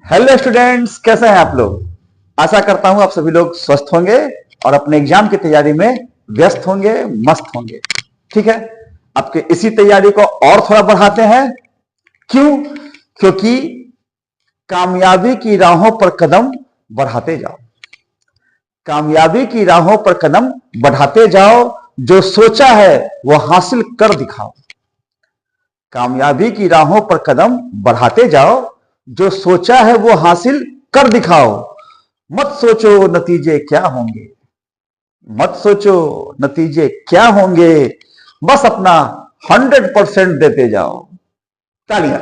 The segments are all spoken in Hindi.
हेलो स्टूडेंट्स, कैसे हैं आप लोग। आशा करता हूं आप सभी लोग स्वस्थ होंगे और अपने एग्जाम की तैयारी में व्यस्त होंगे, मस्त होंगे। ठीक है, आपके इसी तैयारी को और थोड़ा बढ़ाते हैं। क्यों? क्योंकि कामयाबी की राहों पर कदम बढ़ाते जाओ। कामयाबी की राहों पर कदम बढ़ाते जाओ। जो सोचा है वो हासिल कर दिखाओ। कामयाबी की राहों पर कदम बढ़ाते जाओ। जो सोचा है वो हासिल कर दिखाओ। मत सोचो नतीजे क्या होंगे। मत सोचो नतीजे क्या होंगे। बस अपना 100% देते जाओ। तालियां।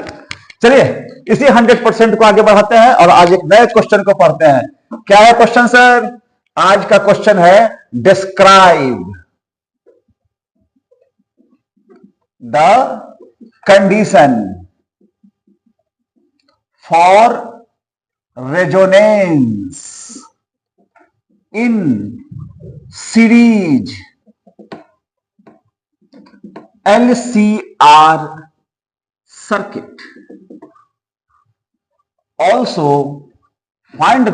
चलिए, इसी 100% को आगे बढ़ाते हैं और आज एक नए क्वेश्चन को पढ़ते हैं। क्या है क्वेश्चन सर? आज का क्वेश्चन है describe the condition for resonance in series LCR circuit. Also find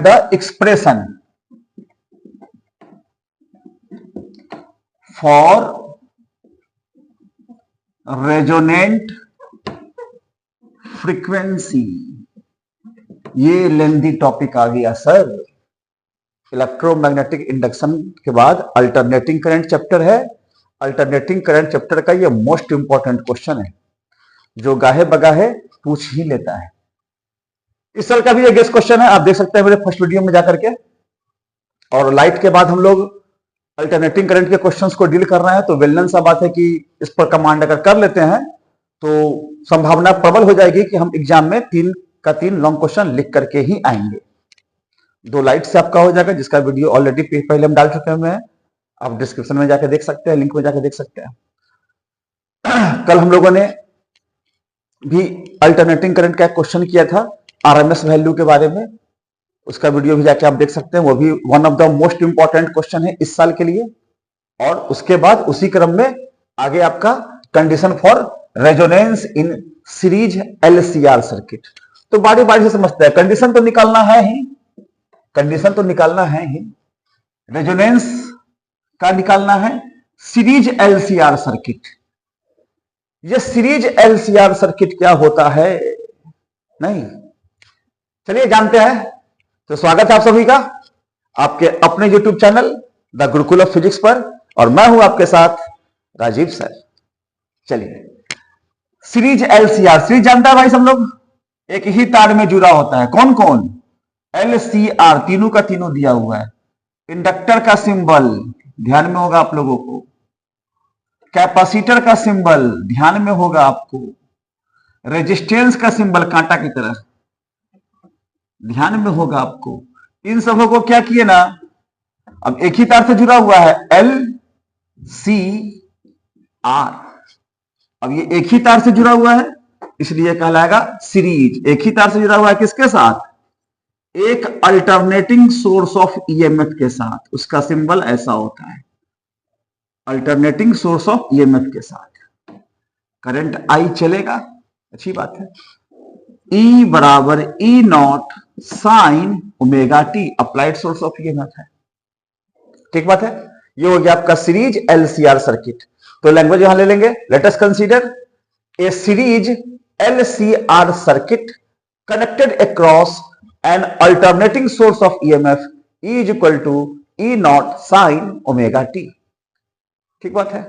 the expression for resonant frequency. ये लेंदी टॉपिक आ गया सर। इलेक्ट्रोमैग्नेटिक इंडक्शन के बाद अल्टरनेटिंग करंट चैप्टर है। अल्टरनेटिंग करंट चैप्टर का ये मोस्ट इंपॉर्टेंट क्वेश्चन है, जो गाहे बगाहे पूछ ही लेता है। इस साल का भी ये गेस क्वेश्चन है, आप देख सकते हैं मेरे फर्स्ट वीडियो में जाकर के। और लाइट के बाद हम लोग अल्टरनेटिंग करंट के क्वेश्चंस को डील कर रहे हैं, तो वेलनन सा बात है कि इस पर कमांड अगर कर लेते हैं तो संभावना प्रबल हो जाएगी कि हम एग्जाम में 3 का 3 लॉन्ग क्वेश्चन लिख करके ही आएंगे। 2 लाइट से आपका हो जाएगा, जिसका वीडियो ऑलरेडी पहले हम डाल चुके हैं। आप डिस्क्रिप्शन में जाकर देख सकते हैं, लिंक में जाकर देख सकते हैं। कल हम लोगों ने भी अल्टरनेटिंग करंट का क्वेश्चन किया था आरएमएस वैल्यू के बारे में। उसका वीडियो भी जाके आप देख सकते हैं। वो भी one of the most important question है इस साल के लिए। और उसके बाद उसी क्रम में आगे आपका condition for resonance in series LCR circuit. तो बारी बारी से समझते हैं। कंडीशन तो निकालना है ही, कंडीशन तो निकालना है ही, रेजोनेंस का निकालना है, सीरीज LCR सर्किट। ये सीरीज LCR सर्किट क्या होता है? नहीं, चलिए जानते हैं। तो स्वागत है आप सभी का आपके अपने YouTube channel the Gurukul of physics पर, और मैं हूं आपके साथ राजीव सर। चलिए, सीरीज LCR, सीरीज जानता है भाई सब लोग? एक ही तार में जुड़ा होता है। कौन कौन? LCR, तीनों का तीनों दिया हुआ है। इंडक्टर का सिंबल ध्यान में होगा आप लोगों को, कैपेसिटर का सिंबल ध्यान में होगा आपको, रेजिस्टेंस का सिंबल कांटा की तरह ध्यान में होगा आपको। इन सबों को क्या किए ना, अब एक ही तार से जुड़ा हुआ है LCR। अब ये एक ही तार से जुड़ा हुआ है, इसलिए कहलाएगा सीरीज। एक ही तार से जुड़ा हुआ है किसके साथ? एक अल्टरनेटिंग सोर्स ऑफ EMF के साथ। उसका सिंबल ऐसा होता है, अल्टरनेटिंग सोर्स ऑफ EMF के साथ करंट I चलेगा। अच्छी बात है। E बराबर E0 sine omega T, applied source of EMF है। ठीक बात है। ये हो गया आपका सीरीज LCR सर्किट। तो लैंग्वेज यहां ले लेंगे। Let us consider a series LCR circuit connected across an alternating source of EMF is equal to E0 sine omega T. ठीक बात है।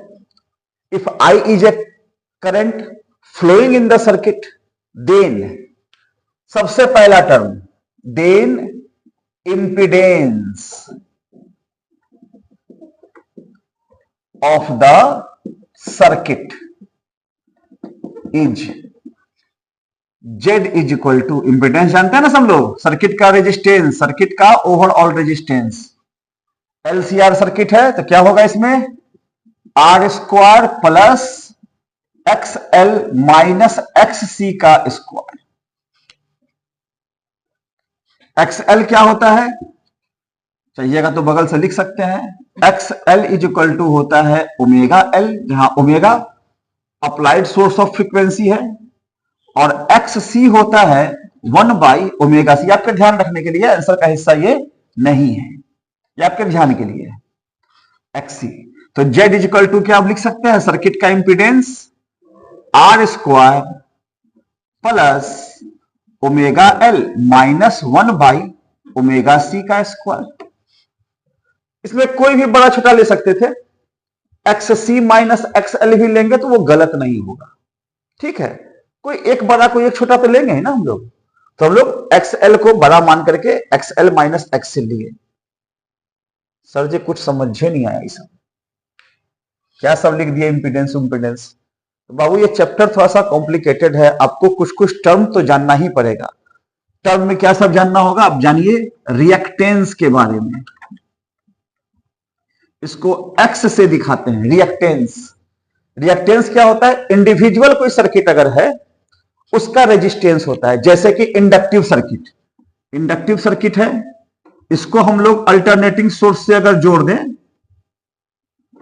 If I is a current flowing in the circuit, then सबसे पहला term, then impedance of the circuit is Z is equal to, impedance जानते हैं ना सब लोग, सर्किट का रेजिस्टेंस, सर्किट का ओवरऑल रेजिस्टेंस। LCR सर्किट है तो क्या होगा इसमें? R² plus XL minus XC का स्क्वायर। XL क्या होता है? चाहिएगा तो बगल से लिख सकते हैं। XL इज इक्वल टू होता है ओमेगा L, जहां omega applied source of frequency है, और एक्स सी होता है 1/ω c। आपके ध्यान रखने के लिए, आंसर का हिस्सा ये नहीं है, ये आपके ध्यान के लिए एक्स सी। तो जेड इजिकल टू क्या आप लिख सकते हैं, सर्किट का impedance R² plus ω L minus 1/ω c का स्क्वायर। इसमें कोई भी बड़ा छोटा ले सकते थे, X C minus X L भी लेंगे तो वो गलत नहीं होगा, ठीक है। कोई एक बड़ा कोई एक छोटा तो लेंगे ही ना हम लोग, तो हम लोग एक्स एल को बड़ा मान करके x L minus X L लिए। सर जी कुछ समझे नहीं आया, ये सब क्या सब लिख दिया इंपीडेंस इंपीडेंस। तो बाबू ये चैप्टर थोड़ा सा कॉम्प्लिकेटेड है, आपको कुछ कुछ टर्म तो जानना ही पड़ेगा। टर्म में क्या सब जानना होगा, आप जानिए रिएक्टेंस के बारे में। इसको एक्स से दिखाते हैं, रिएक्टेंस। रिएक्टेंस क्या होता है, इंडिविजुअल कोई सर्किट अगर है उसका रेजिस्टेंस होता है, जैसे कि इंडक्टिव सर्किट। इंडक्टिव सर्किट है, इसको हम लोग अल्टरनेटिंग सोर्स से अगर जोड़ दें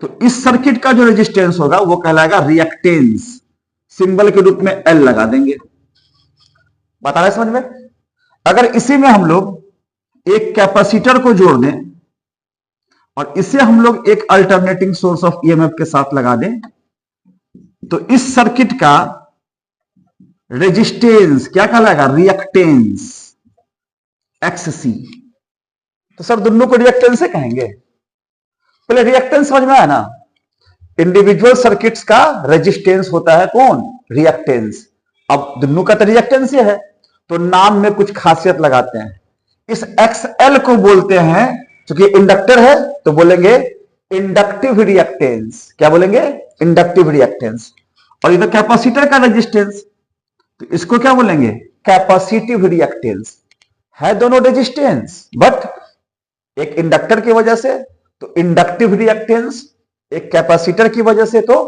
तो इस सर्किट का जो रेजिस्टेंस होगा वो कहलाएगा रिएक्टेंस। सिंबल के रूप में एल लगा देंगे। बता रहे समझ में। अगर इसी में हम लोग एक कैपेसिटर को जोड़ दें और इसे हम लोग एक अल्टरनेटिंग सोर्स ऑफ ईएमएफ के साथ लगा दें तो इस सर्किट का रेजिस्टेंस क्या कहलाएगा, रिएक्टेंस एक्स सी। तो सर दोनों को रिएक्टेंस से कहेंगे। पहले रिएक्टेंस समझ में आया ना, इंडिविजुअल सर्किट्स का रेजिस्टेंस होता है कौन, रिएक्टेंस। अब दोनों का तो रिएक्टेंस ही है तो नाम में कुछ खासियत लगाते हैं। इस XL को बोलते हैं, क्योंकि इंडक्टर है तो बोलेंगे इंडक्टिव रिएक्टेंस। क्या बोलेंगे, इंडक्टिव रिएक्टेंस। और इधर कैपेसिटर का रेजिस्टेंस तो इसको क्या बोलेंगे, कैपेसिटिव रिएक्टेंस। है दोनों रेजिस्टेंस बट एक इंडक्टर की वजह से तो इंडक्टिव रिएक्टेंस, एक कैपेसिटर की वजह से तो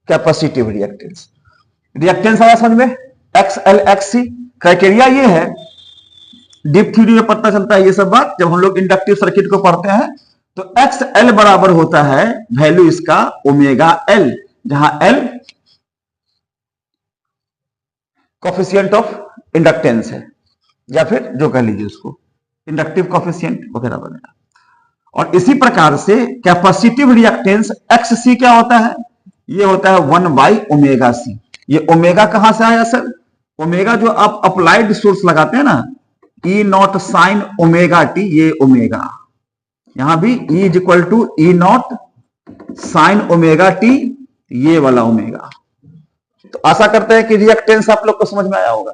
कैपेसिटिव रिएक्टेंस। रिएक्टेंस आया समझ में, XL XC। क्राइटेरिया ये है, डीप थ्योरी में पता चलता है ये सब बात जब हम लोग इंडक्टिव सर्किट को पढ़ते हैं। तो XL बराबर होता है वैल्यू इसका ω L, जहां L कोफिशिएंट ऑफ इंडक्टेंस है, या फिर जो कह लीजिए उसको इंडक्टिव कोफिशिएंट वगैरह वगैरह। और इसी प्रकार से कैपेसिटिव रिएक्टेंस XC क्या होता है, ये होता है 1/ω c। ये ओमेगा कहां से आया सर, ओमेगा जो आप अप्लाइड सोर्स लगाते हैं ना, E0 साइन ओमेगा टी, ये ओमेगा। यहां भी E is equal to E0 sine omega T, ये वाला ओमेगा। तो आशा करते हैं कि रिएक्टेंस आप लोग को समझ में आया होगा,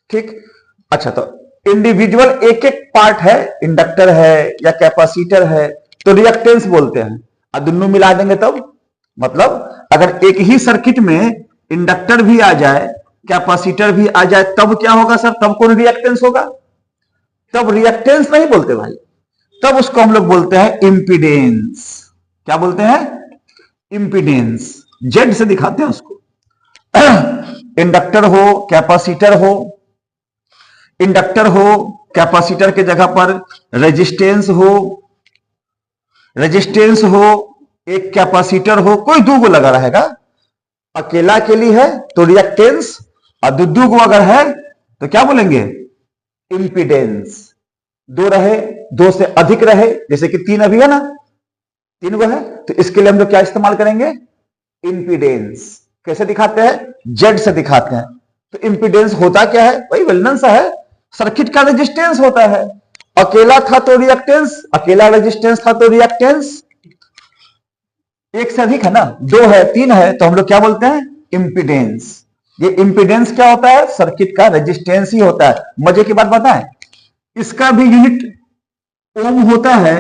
ठीक। अच्छा, तो इंडिविजुअल एक एक पार्ट है, इंडक्टर है या कैपेसिटर है तो रिएक्टेंस बोलते हैं। अब दोनों मिला देंगे तब, मतलब अगर एक ही सर्किट में इंडक्टर भी आ जाए कैपेसिटर भी आ जाए तब क्या होगा सर, तब कौन रिएक्टेंस होगा, तब रिएक्टेंस नहीं बोलते भाई, तब उसको हम लोग बोलते हैं इंपीडेंस। क्या बोलते हैं, इंपीडेंस। जेड से दिखाते हैं उसको। इंडक्टर हो कैपेसिटर हो, इंडक्टर हो कैपेसिटर के जगह पर रेजिस्टेंस हो, रेजिस्टेंस हो एक कैपेसिटर हो, कोई दो को लगा रहेगा। अकेला अकेली है तो रिएक्टेंस, और दो को अगर है तो क्या बोलेंगे, इंपीडेंस। दो रहे, दो से अधिक रहे, जैसे कि 3 अभी है ना, 3 को है तो इसके लिए हम लोग क्या इस्तेमाल करेंगे, इंपीडेंस। कैसे दिखाते हैं, जेड से दिखाते हैं। तो इंपीडेंस होता क्या है, वही वेलनन सा है, सर्किट का रेजिस्टेंस होता है। अकेला था तो रिएक्टेंस, अकेला रेजिस्टेंस था तो रिएक्टेंस। एक से अधिक है ना, 2 है 3 है तो हम लोग क्या बोलते हैं, इंपीडेंस। ये इंपीडेंस क्या होता है, सर्किट का रेजिस्टेंस ही होता है। मजे की बात बताएं, इसका भी यूनिट ओम होता है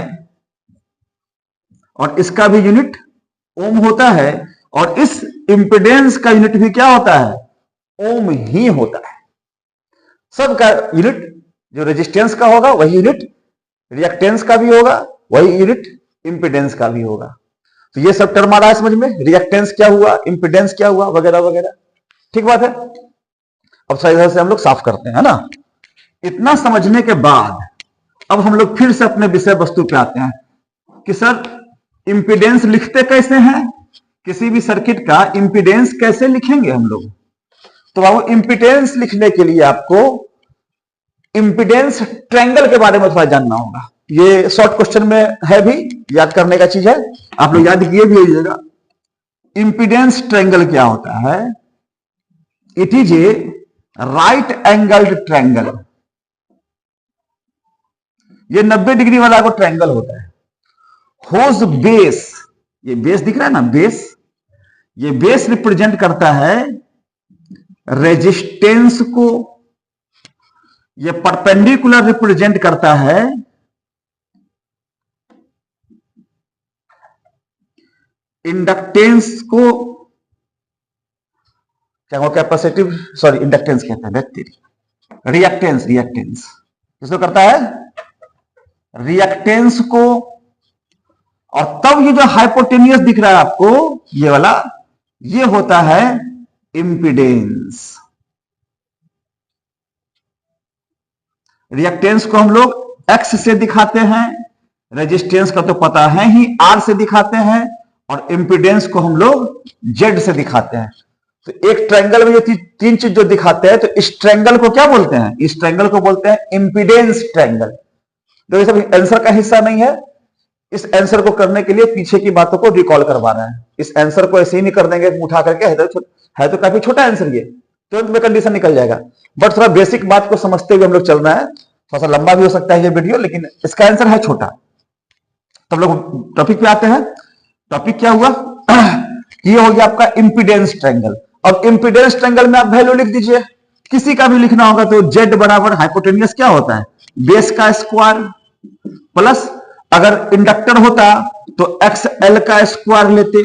और इसका भी यूनिट ओम होता है, और इस इंपीडेंस का यूनिट भी क्या होता है, ओम ही होता है। सबका यूनिट जो रेजिस्टेंस का होगा वही यूनिट रिएक्टेंस का भी होगा, वही यूनिट इंपीडेंस का भी होगा। तो ये सब टर्म आ रहा है समझ में, रिएक्टेंस क्या हुआ, इंपीडेंस क्या हुआ, वगैरह वगैरह। ठीक बात है। अब सही तरह से हम लोग साफ करते हैं ना। इतना समझने के बाद अब हम लोग फिर से अपने विषय वस्तु पे आते हैं कि सर इंपीडेंस लिखते कैसे हैं, किसी भी सर्किट का इंपीडेंस कैसे लिखेंगे हम लोग। तो बाबू इंपिडेंस लिखने के लिए आपको इंपिडेंस ट्रायंगल के बारे में थोड़ा जानना होगा। ये शॉर्ट क्वेश्चन में है, भी याद करने का चीज है, आप लोग याद किए भी होइएगा। इंपिडेंस ट्रायंगल क्या होता है? It is a right angled triangle. ये 90 डिग्री वाला को ट्रायंगल होता है। होज बेस, ये बेस दिख रहा है ना, बेस, ये बेस रिप्रेजेंट करता है रेजिस्टेंस को, ये परपेंडिकुलर रिप्रेजेंट करता है इंडक्टेंस को, क्या वो कैपेसिटिव, सॉरी इंडक्टेंस कहते हैं, रिएक्टेंस, रिएक्टेंस किसको करता है? रिएक्टेंस को। और तब ये जो हाइपोटेनियस दिख रहा है आपको, ये वाला, ये होता है इंपिडेंस। रिएक्टेंस को हम लोग एक्स से दिखाते हैं, रेजिस्टेंस का तो पता है ही, आर से दिखाते हैं, और इंपिडेंस को हम लोग जेड से दिखाते हैं। तो एक ट्रायंगल में ये तीन चीज जो दिखाते हैं, तो इस ट्रायंगल को क्या बोलते हैं? इस ट्रायंगल को बोलते हैं इंपिडेंस ट्रायंगल। तो ये सब आंसर का हिस्सा नहीं है, इस आंसर को करने के लिए पीछे की बातों को रिकॉल करवा रहे हैं। इस आंसर को ऐसे ही नहीं कर देंगे उठा करके, है तो काफी छोटा आंसर, ये तुरंत में कंडीशन निकल जाएगा। बट थोड़ा बेसिक बात को समझते हुए हम लोग चल रहे हैं। थोड़ा सा लंबा भी हो सकता है ये वीडियो, लेकिन इसका आंसर है छोटा। तब लोग टॉपिक पे आते हैं। टॉपिक क्या हुआ? ये हो गया आपका इंपिडेंस ट्रायंगल। अब इंपिडेंस ट्रायंगल में आप वैल्यू लिख दीजिए, किसी का भी लिखना होगा तो जेड बराबर हाइपोटेनियस क्या होता है? बेस का स्क्वायर प्लस, अगर इंडक्टर होता तो एक्स एल का स्क्वायर लेते।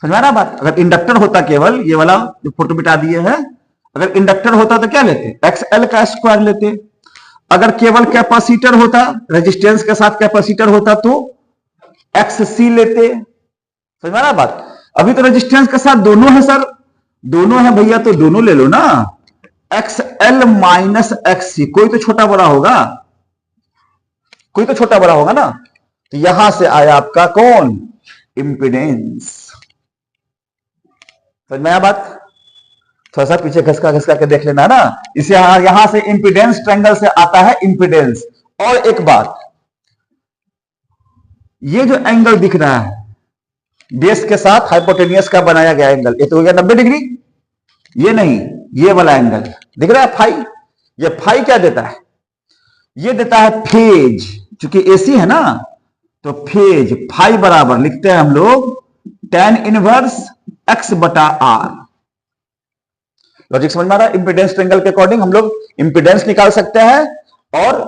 समझ में आ रहा बात? अगर इंडक्टर होता, केवल ये वाला जो फोटो मिटा दिए है, अगर इंडक्टर होता तो क्या लेते? एक्स एल का स्क्वायर लेते। अगर केवल कैपेसिटर होता, रेजिस्टेंस के साथ कैपेसिटर होता, तो एक्स सी लेते। समझ में आ रहा बात? अभी तो रेजिस्टेंस के साथ दोनों है सर, दोनों है भैया, तो दोनों ले लो ना, एक्स एल माइनस एक्स सी। कोई तो छोटा बड़ा होगा, कोई तो छोटा बड़ा होगा ना। तो यहां से आया आपका कौन? इंपिडेंस। समझ में आया बात? थोड़ा सा पीछे घसका घसका के देख लेना ना। इसे यहां से इंपिडेंस ट्रायंगल से आता है इंपिडेंस। और एक बात, ये जो एंगल दिख रहा है बेस के साथ हाइपोटेनियस का बनाया गया एंगल, ये तो हो गया 90 डिग्री। ये नहीं, ये वाला एंगल दिख रहा है फाई। ये फाई क्या देता है? ये देता है फेज, चूंकि एसी है ना, तो फेज फाई बराबर लिखते हैं हम लोग tan इनवर्स एक्स बटा आर। लॉजिक समझ में आ रहा है? इंपिडेंस ट्रायंगल के अकॉर्डिंग हम लोग इंपिडेंस निकाल सकते हैं और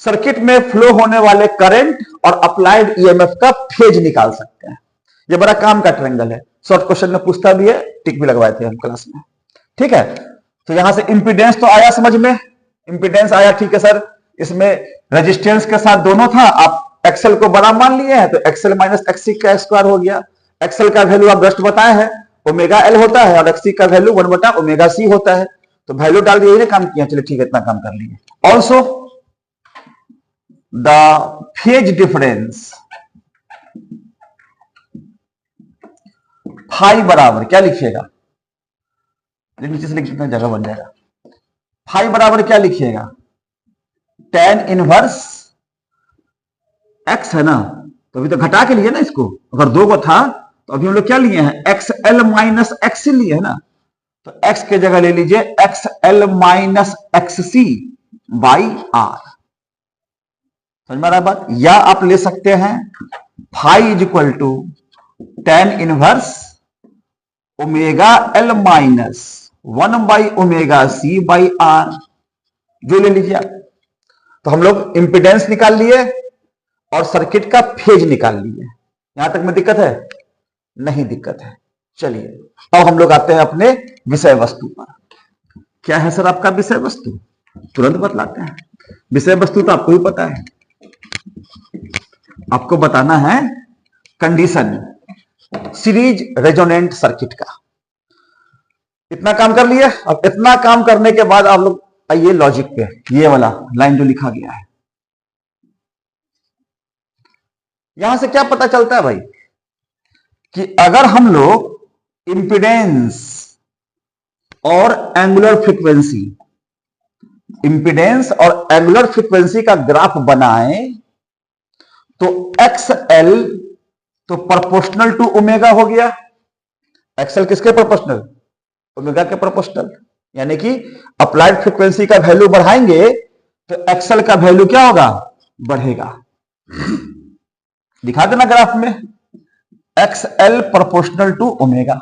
सर्किट में फ्लो होने वाले करंट और अप्लाइड ईएमएफ का फेज निकाल सकते हैं। ये बड़ा काम का ट्रायंगल है, शॉर्ट क्वेश्चन में पूछता भी है, टिक भी लगवाए थे हम क्लास में। ठीक है, तो यहां से इंपिडेंस तो आया समझ में, इंपिडेंस आया, ठीक है सर। इसमें रेजिस्टेंस के साथ दोनों था, आप एक्सएल को बड़ा मान लिए हैं, तो एक्सएल माइनस एक्ससी का स्क्वायर हो गया। एक्सएल का वैल्यू आप जस्ट बताए हैं, ओमेगा एल होता है, और एक्ससी का वैल्यू 1 बटा ओमेगा सी होता है। तो वैल्यू डाल दिए, काम किया, चलिए ठीक है, इतना काम कर लिए। Also the phase difference phi बराबर क्या लिखिएगा? नीचे से लिख देना, जगह बन जाएगा। फाई बराबर क्या लिखिएगा? tan इनवर्स x है ना, तो अभी तो घटा के लिए ना इसको, अगर 2 को था तो अभी हम लोग क्या लिए हैं? X L minus X C लिए है ना, तो x के जगह ले लीजिए X L minus X C by R. समझ में आ रहा है बात? या आप ले सकते हैं phi is equal to tan inverse omega L minus 1 by omega C by R, जो ले लीजिए आप। तो हम लोग इंपिडेंस निकाल लिए और सर्किट का फेज निकाल लिए। यहां तक में दिक्कत है? नहीं दिक्कत है। चलिए अब हम लोग आते हैं अपने विषय वस्तु पर। क्या है सर आपका विषय वस्तु? तुरंत बतलाते हैं। विषय वस्तु तो आपको भी पता है, आपको बताना है कंडीशन सीरीज रेजोनेंट सर्किट का। इतना काम कर लिए। अब इतना काम करने के बाद आप लोग आइए लॉजिक पे, ये वाला लाइन जो लिखा गया है, यहां से क्या पता चलता है भाई कि अगर हम लोग इंपिडेंस और एंगुलर फ्रीक्वेंसी, इंपिडेंस और एंगुलर फ्रीक्वेंसी का ग्राफ बनाएं तो XL तो प्रोपोर्शनल टू ओमेगा हो गया। XL किसके प्रोपोर्शनल? ओमेगा के प्रोपोर्शनल। यानी कि अप्लाइड फ्रीक्वेंसी का वैल्यू बढ़ाएंगे तो XL का वैल्यू क्या होगा? बढ़ेगा। दिखा देना ग्राफ में, XL proportional to omega,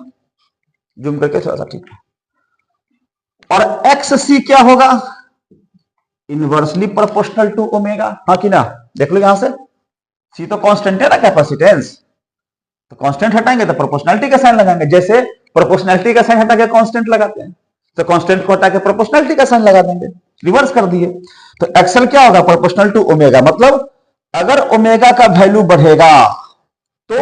zoom करके थोड़ा सा, ठीक है। और XC क्या होगा? इनवर्सली प्रोपोर्शनल टू ओमेगा, हाँ कि ना? देख लो यहां से, C तो कांस्टेंट है ना, कैपेसिटेंस, तो कांस्टेंट हटाएंगे तो प्रोपोर्शनलिटी का साइन लगाएंगे। जैसे प्रोपोर्शनलिटी का साइन हटा के कांस्टेंट लगाते हैं, तो कांस्टेंट को हटा के प्रोपोर्शनलिटी का साइन लगा देंगे, रिवर्स कर दिए। तो XL क्या होगा? Proportional to omega. मतलब अगर ओमेगा का वैल्यू बढ़ेगा तो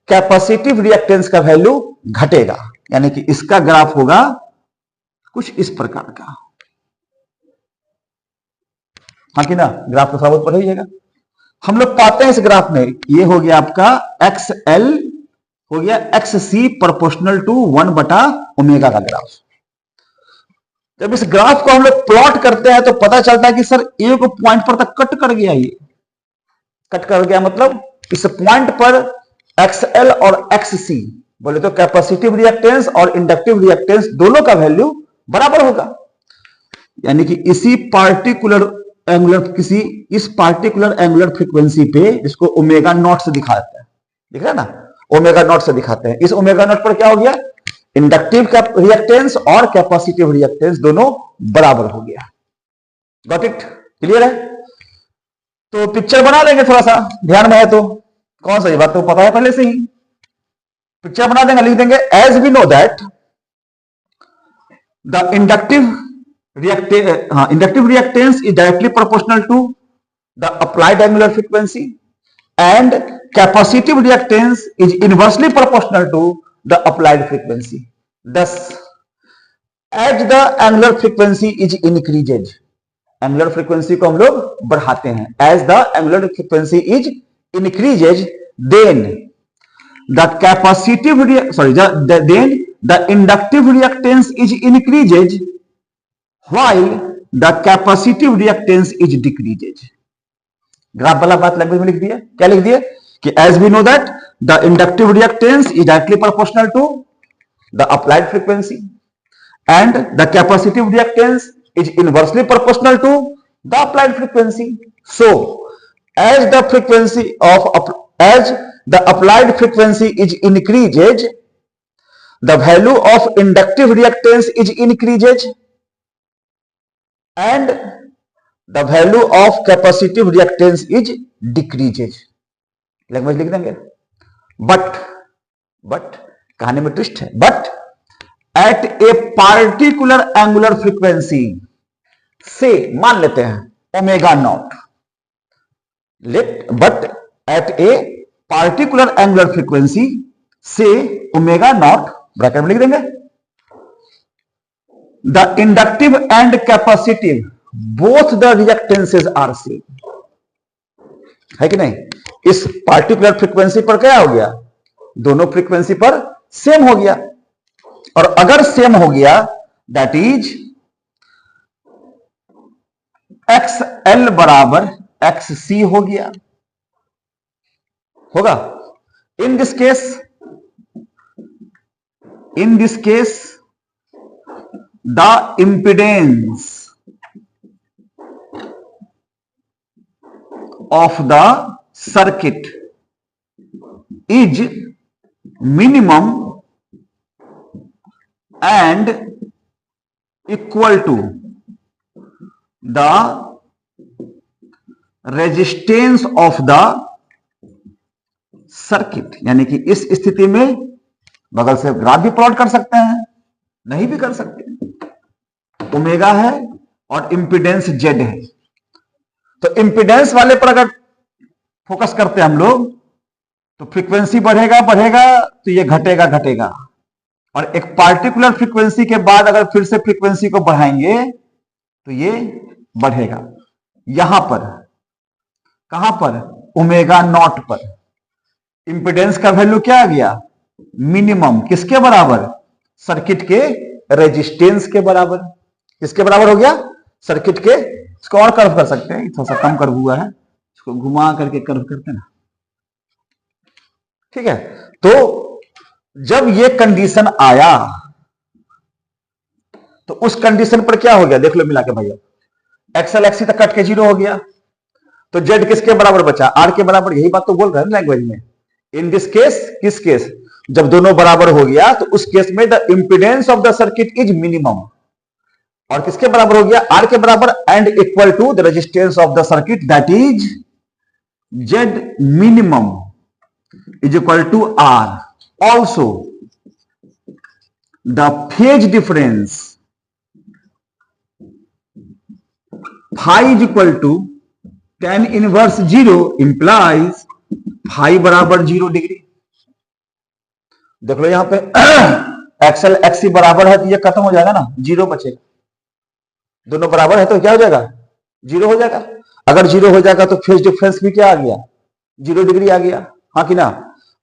कैपेसिटिव रिएक्टेंस का वैल्यू घटेगा। यानी कि इसका ग्राफ होगा कुछ इस प्रकार का, हाँ कि ना? ग्राफ तो साबित पढ़िएगा। हम लोग पाते हैं इस ग्राफ में, ये हो गया आपका XL हो गया XC प्रोपोर्शनल टू 1/ओमेगा का ग्राफ। जब इस ग्राफ को हम लोग प्लॉट करते हैं तो पता चलता है कि सर एक पॉइंट पर तक कट कर गया, ये कट कर गया। मतलब इस पॉइंट पर XL और XC बोले तो कैपेसिटिव रिएक्टेंस और इंडक्टिव रिएक्टेंस दोनों का वैल्यू बराबर होगा। यानी कि इस पार्टिकुलर एंगुलर फ्रीक्वेंसी पे, इसको ओमेगा नॉट से दिखाते हैं, दिख रहा है ना? ओमेगा नॉट से दिखाते हैं। इस ओमेगा नॉट पर क्या हो गया? इंडक्टिव रिएक्टेंस और कैपेसिटिव रिएक्टेंस दोनों बराबर हो गया। Got it? क्लियर है? तो पिक्चर बना लेंगे, थोड़ा सा ध्यान में है तो। कौन सा? ये बात तो पता है पहले से ही। पिक्चर बना देंगे, लिख देंगे as we know that the inductive reactance is directly proportional to the applied angular frequency and capacitive reactance is inversely proportional to the applied frequency. Thus, as the angular frequency is increases, angular frequency को हम लोग बढ़ाते हैं, as the angular frequency is increases, then the capacitive then the inductive reactance is increases while the capacitive reactance is decreases. Graph वाला बात लैंग्वेज में लिख दिया। क्या लिख दिया? कि as we know that the inductive reactance is directly proportional to the applied frequency and the capacitive reactance is inversely proportional to the applied frequency. So as the applied frequency is increases, the value of inductive reactance is increases and the value of capacitive reactance is decreases. Language लिख देंगे। बट कहानी में ट्विस्ट है। But at a particular angular frequency से, मान लेते हैं omega naught, but at a particular angular frequency से ओमेगा नॉट, ब्रैकेट में लिख देंगे, the inductive and capacitive both the reactances are same, है कि नहीं? इस पार्टिकुलर फ्रीक्वेंसी पर क्या हो गया? दोनों फ्रीक्वेंसी पर सेम हो गया। और अगर सेम हो गया दैट इज XL बराबर XC हो गया, होगा। इन this case the impedance of the circuit is minimum and equal to the resistance of the circuit। यानी कि इस स्थिति में बगल से ग्राफ भी प्लॉट कर सकते हैं, नहीं भी कर सकते। ओमेगा है और इंपिडेंस Z है, तो इंपिडेंस वाले पर अगर फोकस करते हैं हम लोग तो फ्रीक्वेंसी बढ़ेगा तो ये घटेगा, और एक पार्टिकुलर फ्रीक्वेंसी के बाद अगर फिर से फ्रीक्वेंसी को बढ़ाएंगे तो ये बढ़ेगा। यहां पर, कहां पर? ओमेगा नॉट पर इंपिडेंस का वैल्यू क्या आ गया? मिनिमम। किसके बराबर? सर्किट के रेजिस्टेंस के बराबर। किसके बराबर हो गया? सर्किट के। इसको और कर्व कर सकते हैं, थोड़ा सा कम कर्व हुआ है, इसको घुमा करके कर्व करते हैं ना, ठीक है। तो जब ये कंडीशन आया तो उस कंडीशन पर क्या हो गया देख लो मिला के भैया, एक्सएल एक्सी तक कट के 0 हो गया, तो जेड किसके बराबर बचा? आर के बराबर। यही बात तो बोल रहे हैं लैंग्वेज में। इन दिस केस, किस केस? जब दोनों बराबर हो गया तो उस केस में the impedance of the circuit is minimum. और किसके बराबर हो गया? आर के बराबर, and equal to the resistance of the circuit that is Z minimum is equal to R. Also the phase difference phi is equal to tan inverse 0 implies phi बराबर 0 डिग्री। देख लो यहां पे एक्सएल एक्सी बराबर है तो ये खत्म हो जाएगा ना, 0 बचेगा। दोनों बराबर है तो क्या हो जाएगा? 0 हो जाएगा। अगर 0 हो जाएगा तो फेज डिफरेंस भी क्या आ गया? 0 डिग्री आ गया, हाँ कि ना?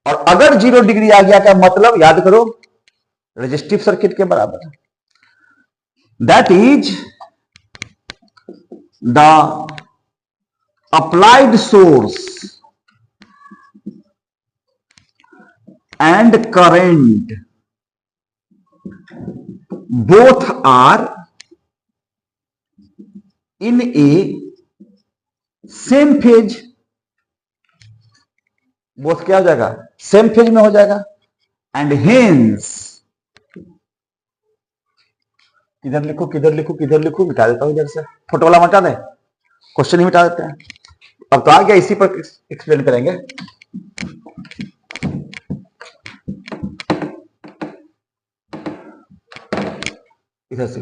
और अगर 0 डिग्री आ गया क्या मतलब? याद करो, रेजिस्टिव सर्किट के बराबर। That is the applied source and current both are in a same phase। both क्या हो जाएगा? सेम फेज में हो जाएगा। एंड हेंस, किधर लिखो किधर लिखो किधर लिखो, मिटा देता हूं इधर से, फोटो वाला मिटा दे, क्वेश्चन ही मिटा देते हैं। अब तो आ गया, इसी पर एक्सप्लेन करेंगे। इधर से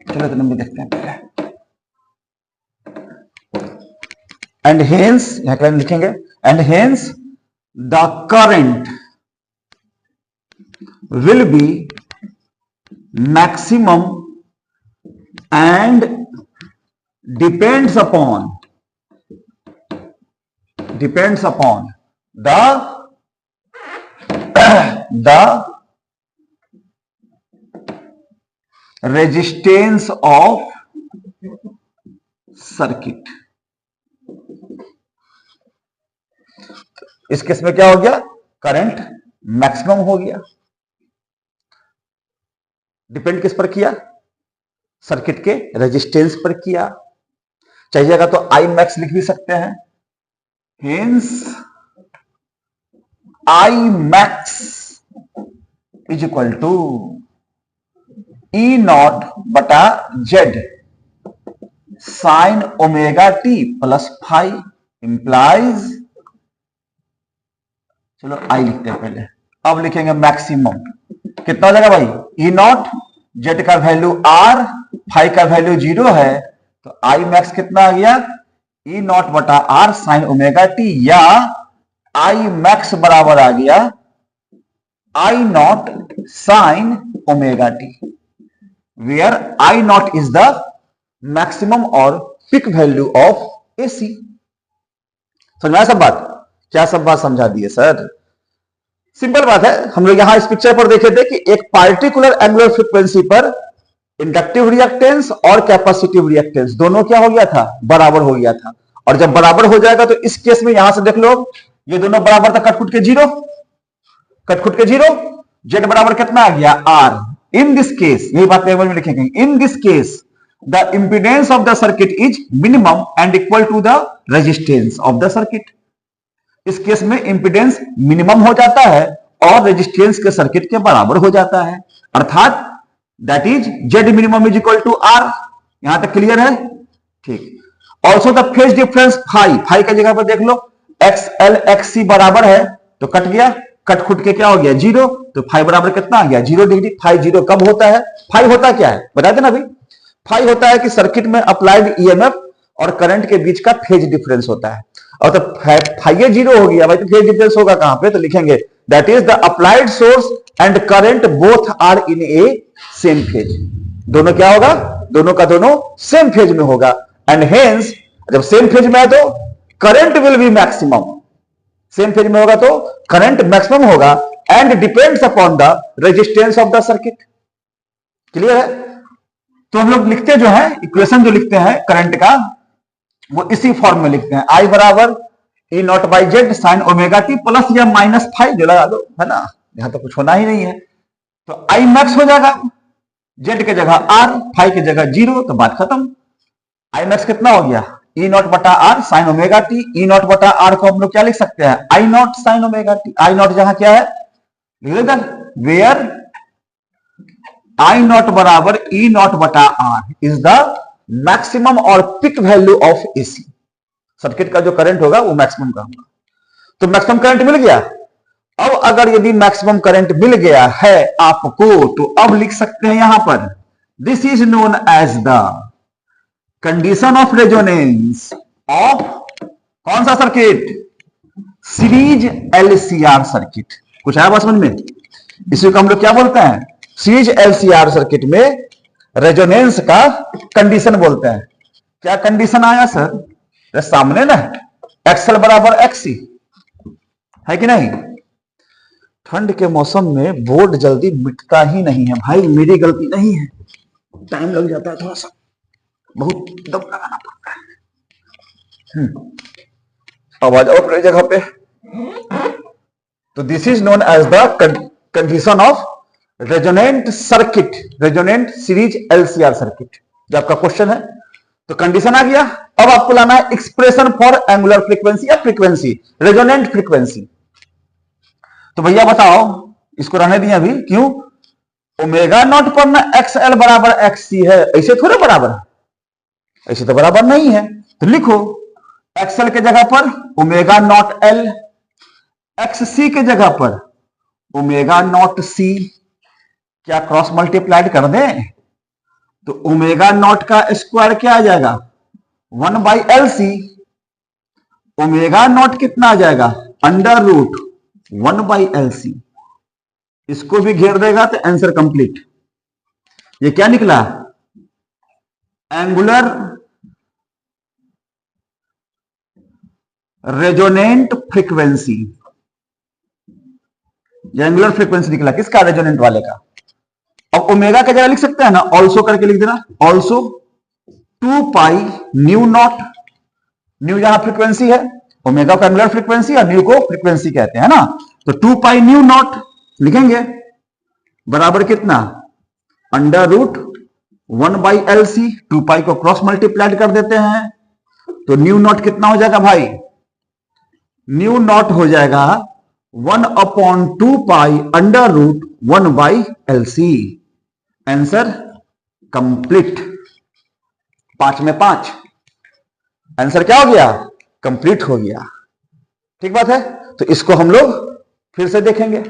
चलो तो नंबर देखते हैं पहले। एंड हेंस, यहां क्या लिखेंगे? And hence the current will be maximum and depends upon the resistance of circuit। इस केस में क्या हो गया? करंट मैक्सिमम हो गया। डिपेंड किस पर किया? सर्किट के रेजिस्टेंस पर किया। चाहिएगा तो आई मैक्स लिख भी सकते हैं। Hence I max is equal to E naught बटा Z sine omega T plus five implies, चलो आई लिखते हैं पहले, अब लिखेंगे मैक्सिमम। कितना हो जाएगा भाई? ई नॉट, जेड का वैल्यू आर, फाइव का वैल्यू 0 है, तो आई मैक्स कितना आ गया? ई नॉट बटा आर साइन ओमेगा टी, या आई मैक्स बराबर आ गया I naught sine omega T, where I naught is the maximum और पिक वैल्यू ऑफ एसी। समझ में आया सब बात? क्या सब बात समझा दिए सर? सिंपल बात है। हम लोग यहां इस पिक्चर पर देखे थे कि एक पार्टिकुलर एंगुलर फ्रीक्वेंसी पर इंडक्टिव रिएक्टेंस और कैपेसिटिव रिएक्टेंस दोनों क्या हो गया था? बराबर हो गया था। और जब बराबर हो जाएगा तो इस केस में यहां से देख लो, ये दोनों बराबर था, कटखुट के 0, कटखुट के 0, जेड बराबर कितना आ गया? आर। इन दिस केस, यही बात टेबल में लिखेंगे, in this case the impedance of the circuit is minimum and equal to the resistance of the circuit. इस केस में इंपीडेंस मिनिमम हो जाता है और रेजिस्टेंस के सर्किट के बराबर हो जाता है, अर्थात that is Z minimum is equal to R. यहां तक क्लियर है? ठीक। Also the phase difference phi, phi की जगह पर देख लो एक्स एल एक्स सी बराबर है तो कट गया, कट खुट के क्या हो गया? 0, तो फाई बराबर कितना आ गया? 0 डिग्री। फाई 0 कब होता है? फाई होता क्या है बता देना अभी। फाई होता है कि सर्किट में अप्लाइड ईएमएफ और करंट के बीच का फेज डिफरेंस होता है। और तो फाई 0 हो गया भाई, तो फेज डिफरेंस होगा कहां पे? तो लिखेंगे that is the applied source and current both are in a same phase. दोनों क्या होगा? दोनों का दोनों सेम फेज में होगा। एंड हेंस जब सेम फेज में है तो current will be maximum, same phase में होगा तो करंट मैक्सिमम होगा and depends upon the resistance of the circuit. Clear है? तो हम लोग लिखते जो है इक्वेशन जो लिखते हैं करंट का, वो इसी फॉर्म में लिखते हैं, I बराबर E not by Z sine omega T plus या माइनस फाइव जो लगा दो, है ना, यहां तो कुछ होना ही नहीं है। तो I मैक्स हो जाएगा, जेड के जगह R, फाइव की जगह 0, तो बात खत्म। I मैक्स कितना हो गया? E नॉट बटा R sign omega T. E naught बटा R को हम लोग क्या लिख सकते हैं? I naught sine omega T. I naught जहां क्या है, वेयर I नॉट बराबर E नॉट बटा R इज द मैक्सिमम और peak value of AC। Circuit का जो करंट होगा वो मैक्सिमम का होगा। तो मैक्सिमम करंट मिल गया। अब अगर यदि मैक्सिमम करंट मिल गया है आपको, तो अब लिख सकते हैं यहां पर, this is known as the condition of resonance of कौन सा सर्किट? Series LCR circuit. कुछ आया बात समझ में? इसी को हम लोग क्या बोलते हैं? सीरीज LCR सर्किट में रेजोनेंस का कंडीशन बोलते हैं। क्या कंडीशन आया सर? सामने ना, XL बराबर XC है कि नहीं? ठंड के मौसम में बोर्ड जल्दी मिटता ही नहीं है भाई, मेरी गलती नहीं है, टाइम लग जाता है थोड़ा सा, बहुत दम लगाना पड़ता है। अब आ जाओ अपनी जगह पे। तो this is known as the condition of resonant circuit, resonant series LCR circuit. जो आपका क्वेश्चन है, तो कंडीशन आ गया। अब आपको लाना है एक्सप्रेशन फॉर एंगुलर फ्रीक्वेंसी या फ्रीक्वेंसी, रेजोनेंट फ्रीक्वेंसी। तो भैया बताओ, इसको रहने दिए अभी, क्यों? ओमेगा नॉट पर ना XL बराबर XC है, ऐसे थोड़े बराबर है, ऐसे तो बराबर नहीं है। तो लिखो XL के जगह पर ओमेगा नॉट L, XC के जगह पर ओमेगा नॉट C। क्या क्रॉस मल्टीप्लाइड कर दें? तो ओमेगा नॉट का स्क्वायर क्या आ जाएगा? 1 बाई LC। ओमेगा नॉट कितना आ जाएगा? Under root 1 by LC। इसको भी घेर देगा तो आंसर कंप्लीट। ये क्या निकला? Angular resonant frequency. Angular frequency निकला किसका? रेजोनेंट वाले का। अब ओमेगा की जगह लिख सकते हैं ना, ऑल्सो करके लिख देना, also 2 pi nu not. New यहां फ्रीक्वेंसी है, ओमेगा को एंगुलर फ्रीक्वेंसी और न्यू को फ्रीक्वेंसी कहते हैं ना, तो 2 पाई न्यू नॉट लिखेंगे, बराबर कितना? Under root 1 by LC। 2 pi को क्रॉस मल्टीप्लाइड कर देते हैं, तो न्यू नॉट कितना हो जाएगा भाई? न्यू नॉट हो जाएगा 1/2 pi under root 1 by LC। Answer complete. 5 में 5, आंसर क्या हो गया? कंप्लीट हो गया। ठीक बात है। तो इसको हम लोग फिर से देखेंगे,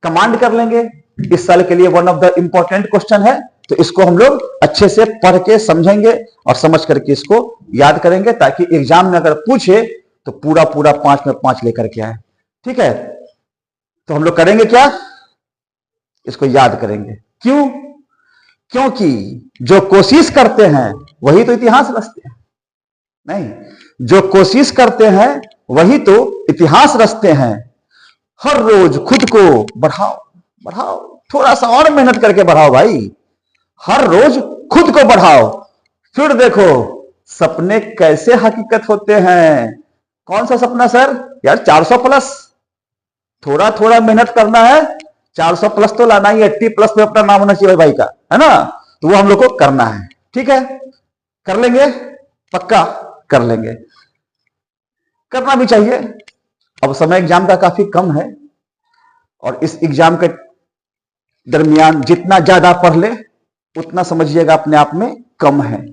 कमांड कर लेंगे। इस साल के लिए one of the important question है, तो इसको हम लोग अच्छे से पढ़ के समझेंगे और समझ करके इसको याद करेंगे, ताकि एग्जाम में अगर पूछे तो पूरा पूरा 5 में 5 लेकर के आए। ठीक है, तो हम लोग करेंगे क्या? इसको याद करेंगे। क्यों? क्योंकि जो कोशिश करते हैं वही तो इतिहास रचते हैं। नहीं, जो कोशिश करते हैं वही तो इतिहास रचते हैं। हर रोज खुद को बढ़ाओ, बढ़ाओ, थोड़ा सा और मेहनत करके बढ़ाओ भाई। हर रोज खुद को बढ़ाओ, फिर देखो सपने कैसे हकीकत होते हैं। कौन सा सपना सर? यार 400 प्लस। थोड़ा थोड़ा मेहनत करना है, 400 प्लस तो लाना ही, 80 प्लस पे अपना नाम होना चाहिए भाई का, है ना? तो वो हम लोग को करना है। ठीक है, कर लेंगे, पक्का कर लेंगे, करना भी चाहिए। अब समय एग्जाम का काफी कम है, और इस एग्जाम के दरमियान जितना ज्यादा पढ़ ले उतना समझिएगा अपने आप में कम है।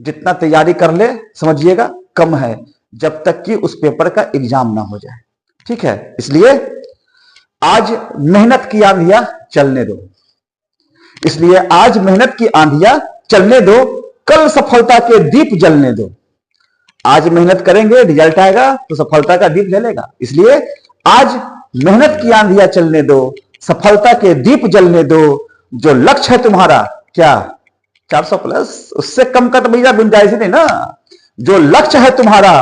जितना तैयारी कर ले समझिएगा कम है, जब तक कि उस पेपर का एग्जाम ना हो जाए। ठीक है, इसलिए आज मेहनत की आंधियां चलने दो, इसलिए आज मेहनत की आंधियां चलने दो, कल सफलता के दीप जलने दो। आज मेहनत करेंगे, रिजल्ट आएगा तो सफलता का दीप जलेगा। इसलिए आज मेहनत की आंधियां चलने दो, सफलता के दीप जलने दो। जो लक्ष्य है तुम्हारा, क्या 400 प्लस, उससे कम का तो भैया गुंजाइश नहीं ना। जो लक्ष्य है तुम्हारा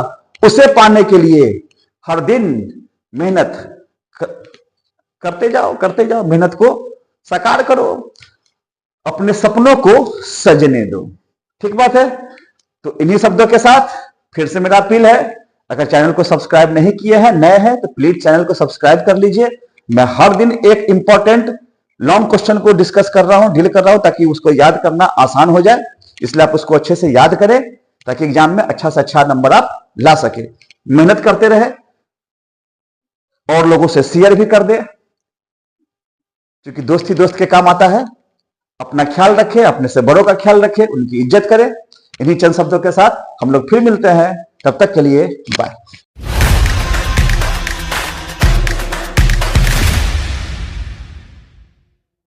उसे पाने के लिए हर दिन मेहनत करते जाओ, मेहनत को साकार करो, अपने सपनों को सजने दो। ठीक बात है। तो इन्हीं शब्दों के साथ फिर से मेरा अपील है, अगर चैनल को सब्सक्राइब नहीं किए हैं, नए हैं, तो प्लीज चैनल को सब्सक्राइब कर लीजिए। मैं हर दिन एक इंपॉर्टेंट लॉन्ग क्वेश्चन को डिस्कस कर रहा हूं, डील कर रहा हूं, ताकि उसको याद करना आसान हो जाए। इसलिए आप उसको अच्छे से याद करें, ताकि एग्जाम में अच्छा से अच्छा नंबर आप ला सके। मेहनत करते रहे और लोगों से शेयर भी कर दे, क्योंकि दोस्त ही दोस्त के काम आता है। अपना ख्याल रखें, अपने से बड़ों का ख्याल रखें, उनकी इज्जत करें। इन्हीं चंद शब्दों के साथ हम लोग फिर मिलते हैं, तब तक के लिए बाय।